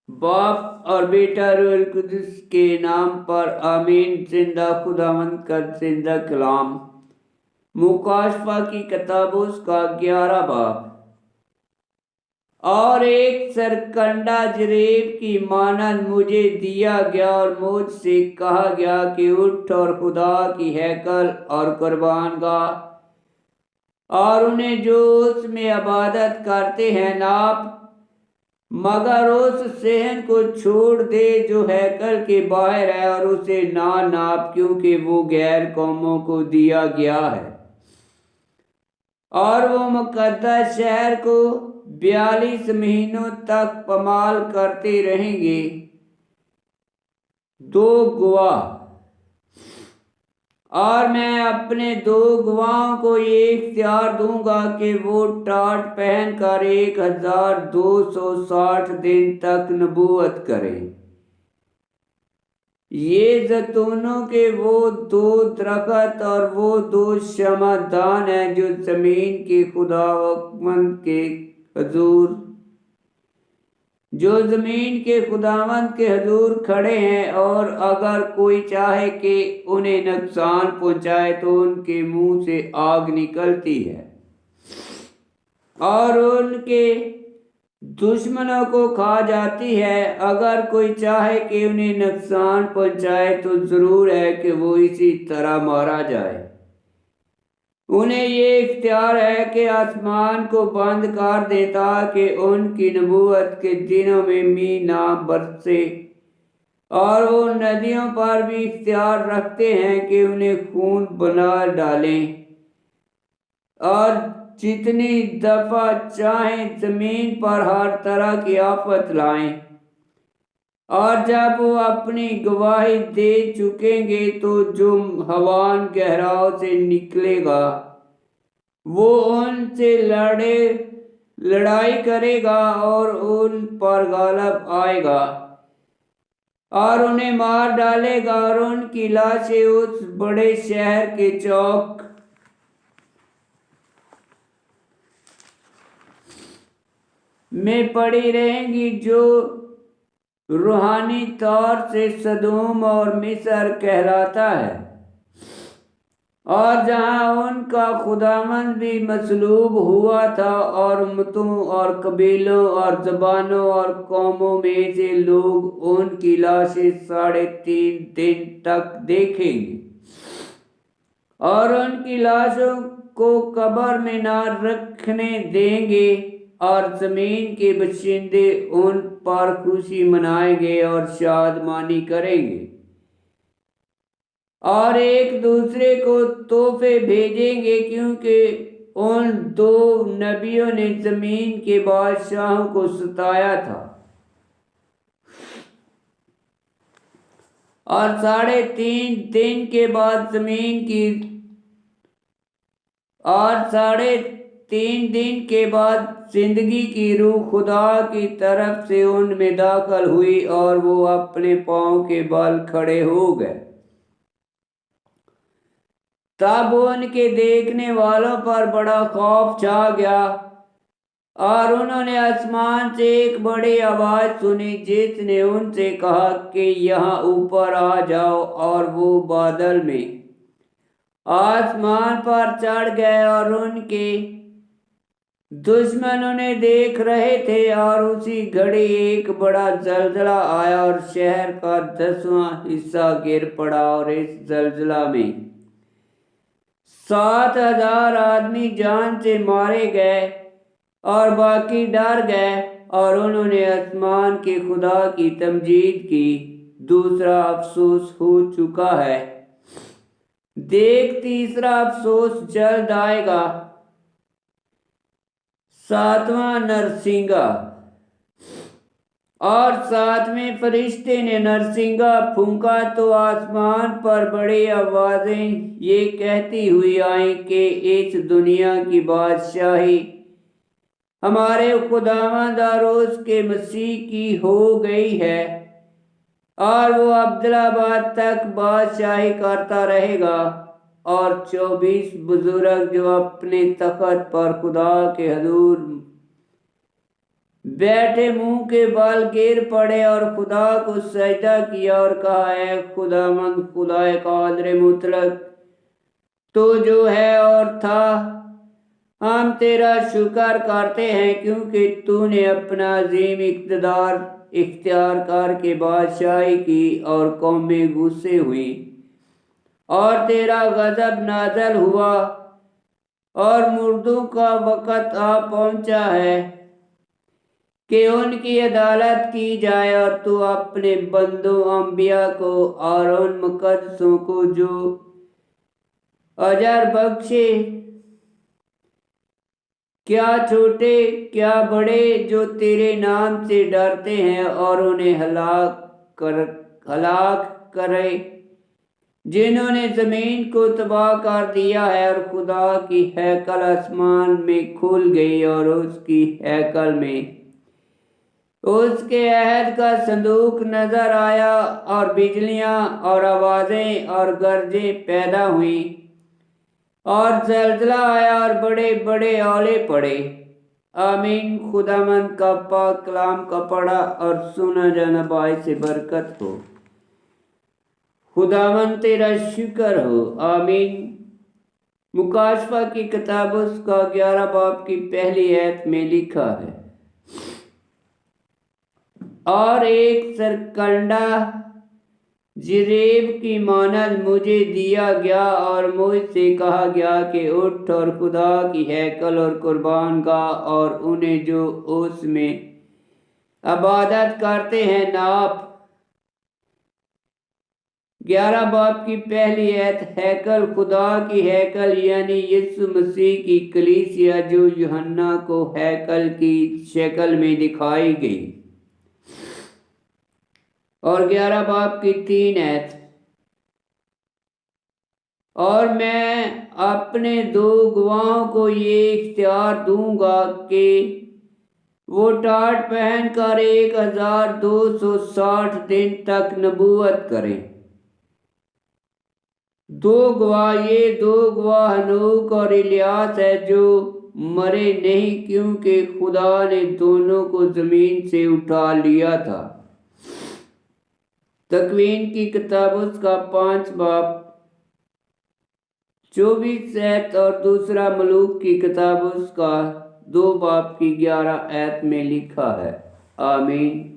باپ اور بیٹا روح القدس کے نام پر آمین۔ زندہ خداوند کا زندہ کلام۔ مکاشفہ کی کتاب اس کا 11 باب۔ اور ایک سرکنڈہ جریب کی مانند مجھے دیا گیا اور مجھ سے کہا گیا کہ اٹھ اور خدا کی ہیکل اور قربان گاہ اور انہیں جو اس میں عبادت کرتے ہیں ناپ، مگر اس صحن کو چھوڑ دے جو ہیکل کے باہر ہے، اور اسے نہ ناپ کیونکہ وہ غیر قوموں کو دیا گیا ہے، اور وہ مقدس شہر کو 42 مہینوں تک پامال کرتے رہیں گے۔ 2 گواہ۔ اور میں اپنے 2 گواہوں کو یہ اختیار دوں گا کہ وہ ٹاٹ پہن کر 1260 دن تک نبوت کریں۔ یہ زیتونوں کے وہ 2 درخت اور وہ 2 شمع دان ہیں جو زمین کے خداوند کے حضور کھڑے ہیں، اور اگر کوئی چاہے کہ انہیں نقصان پہنچائے تو ان کے منہ سے آگ نکلتی ہے اور ان کے دشمنوں کو کھا جاتی ہے۔ اگر کوئی چاہے کہ انہیں نقصان پہنچائے تو ضرور ہے کہ وہ اسی طرح مارا جائے۔ انہیں یہ اختیار ہے کہ آسمان کو بند کر دیں تاکہ ان کی نبوت کے دنوں میں مینہ نہ برسے، اور وہ ندیوں پر بھی اختیار رکھتے ہیں کہ انہیں خون بنا ڈالیں، اور جتنی دفعہ چاہیں زمین پر ہر طرح کی آفت لائیں۔ اور جب وہ اپنی گواہی دے چکیں گے تو جو حیوان گہراؤ سے نکلے گا وہ ان سے لڑائی کرے گا اور ان پر غالب آئے گا اور انہیں مار ڈالے گا، اور ان کی لاشیں اس بڑے شہر کے چوک میں پڑی رہیں گی جو روحانی طور سے سدوم اور مصر کہلاتا ہے، اور جہاں ان کا خداوند بھی مصلوب ہوا تھا، اور امتوں اور قبیلوں اور زبانوں اور قوموں میں سے لوگ ان کی لاشیں 3.5 دن تک دیکھیں گے، اور ان کی لاشوں کو قبر میں نہ رکھنے دیں گے، اور زمین کے باشندے ان پر خوشی منائیں گے اور شادمانی کریں گے، اور ایک دوسرے کو تحفے بھیجیں گے، کیونکہ ان 2 نبیوں نے زمین کے بادشاہوں کو ستایا تھا، اور 3.5 دن کے بعد زندگی کی روح خدا کی طرف سے ان میں داخل ہوئی، اور وہ اپنے پاؤں کے بل کھڑے ہو گئے۔ تب ان کے دیکھنے والوں پر بڑا خوف چھا گیا، اور انہوں نے آسمان سے ایک بڑی آواز سنی جس نے ان سے کہا کہ یہاں اوپر آ جاؤ، اور وہ بادل میں آسمان پر چڑھ گئے، اور ان کے دشمن انہیں دیکھ رہے تھے، اور اسی گھڑی ایک بڑا زلزلہ آیا اور شہر کا 10واں حصہ گر پڑا، اور اس زلزلہ میں 7,000 آدمی جان سے مارے گئے اور باقی ڈر گئے، اور انہوں نے آسمان کے خدا کی تمجید کی۔ دوسرا افسوس ہو چکا ہے، دیکھ تیسرا افسوس جلد آئے گا۔ 7واں نرسنگا۔ اور 7ویں فرشتے نے نرسنگا پھونکا تو آسمان پر بڑی آوازیں یہ کہتی ہوئی آئیں کہ اس دنیا کی بادشاہی ہمارے خداوند اور اس کے مسیح کی ہو گئی ہے، اور وہ ابدالآباد تک بادشاہی کرتا رہے گا۔ اور 24 بزرگ جو اپنے تخت پر خدا کے حضور بیٹھے منہ کے بال گر پڑے اور خدا کو سجدہ کیا اور کہا اے خداوند خدائے قادر مطلق تو جو ہے اور تھا، ہم تیرا شکر کرتے ہیں کیونکہ تو نے اپنا عظیم اقتدار اختیار کر کے بادشاہی کی اور قومیں غصے ہوئی اور تیرا غضب نازل ہوا اور مردوں کا وقت آ پہنچا ہے کہ ان کی عدالت کی جائے، اور تو اپنے بندوں انبیاء کو اور ان مقدسوں کو جو اجر بخشے، کیا چھوٹے کیا بڑے، جو تیرے نام سے ڈرتے ہیں، اور انہیں ہلاک کرے جنہوں نے زمین کو تباہ کر دیا ہے۔ اور خدا کی ہیکل آسمان میں کھل گئی اور اس کی ہیکل میں اس کے عہد کا صندوق نظر آیا، اور بجلیاں اور آوازیں اور گرجیں پیدا ہوئیں اور زلزلہ آیا اور بڑے بڑے اولے پڑے۔ آمین۔ خداوند کا پاک کلام کا پڑھا اور سنا جانا باعث برکت ہو۔ خداوند تیرا شکر ہو۔ آمین۔ مکاشفہ کی کتاب اس کا 11 باب کی پہلی آیت میں لکھا ہے، اور ایک سرکنڈا جریب کی مانند مجھے دیا گیا اور مجھ سے کہا گیا کہ اٹھ اور خدا کی ہیکل اور قربان گاہ اور انہیں جو اس میں عبادت کرتے ہیں ناپ۔ 11 باب کی پہلی آیت ہیکل خدا کی ہیکل یعنی یسوع مسیح کی کلیسیا جو یوحنا کو ہیکل کی شکل میں دکھائی گئی، اور 11 باب کی 3 آیت، اور میں اپنے 2 گواہوں کو یہ اختیار دوں گا کہ وہ ٹاٹ پہن کر 1260 دن تک نبوت کریں۔ 2 گواہ، یہ 2 گواہ ہنوک اور الیاس ہے جو مرے نہیں، کیونکہ خدا نے دونوں کو زمین سے اٹھا لیا تھا۔ تکوین کی کتاب اس کا 5 باب 24 آیت اور دوسرا ملوک کی کتاب اس کا 2 باب کی 11 آیت میں لکھا ہے۔ آمین۔